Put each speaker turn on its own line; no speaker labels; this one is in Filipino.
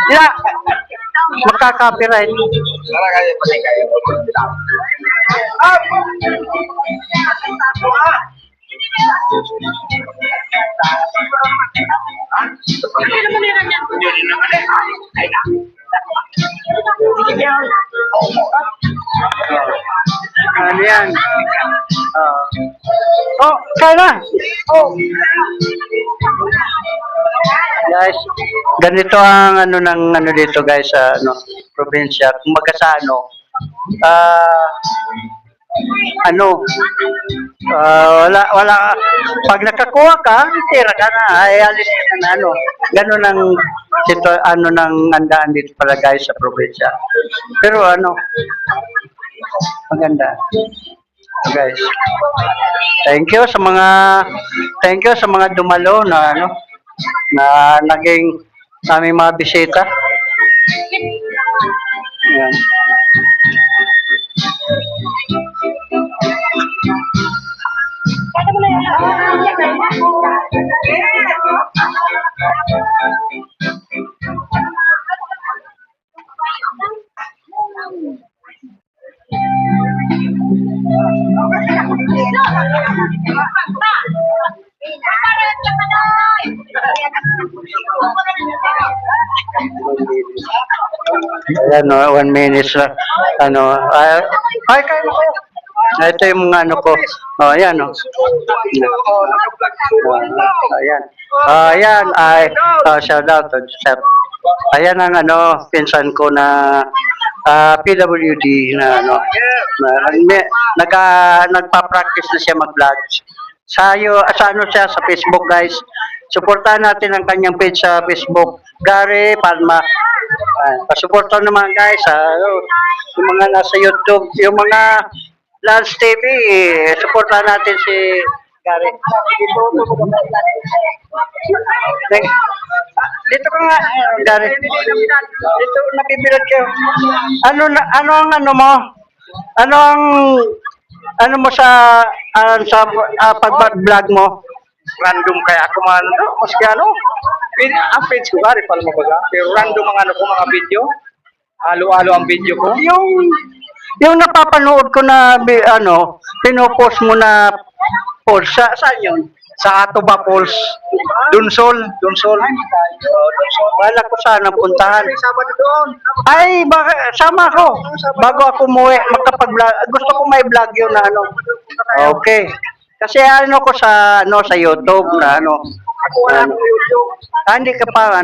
Yeah, magka-copyright.
Tara kayo, pati kayo.
Ano yan? Oh, kaya na. Oh. Guys, ganito ang ano ng ano dito guys sa probinsya. Kung sa wala pag nakakuha ka, tira ka na, ay alis ka na Ganun ang ng andaan dito pala guys sa probinsya. Pero maganda. Guys. Thank you sa mga dumalo na na naging aming mga bisita. Yan. Ayan, 1 minute lang. Ay, kayo mo kayo. Ito yung mga ko. Ayan, Ayan. Ayan, shout out to Sir. Ayan ang pinsan ko na PWD na nagpa-practice na siya mag-vlog. Sa sa Facebook guys. Suportahan natin ang kanyang page sa Facebook, Gary Palma. Pasuportahan naman guys, yung mga nasa YouTube, yung mga Lance TV, suportahan natin si Gary. Dito ka nga, Gary. Dito nakibilat kayo. Ano ang mo? Ano mo sa pag-vlog mo?
Random kaya ako man, maski ang page ko Gary Palma baga. Pero random ang mga video. Halo-halo ang video ko.
Yung napapanood ko na pinopost mo na post, saan yun?
Sa Atoba Falls, Dunsol.
Wala ko sana puntahan.
Sabado doon.
Ay, sama ko. Bago ako umuwi, makapag-vlog. Gusto ko may vlog yun na Okay. Kasi ko sa YouTube na
Ako wala YouTube.
hindi ka pa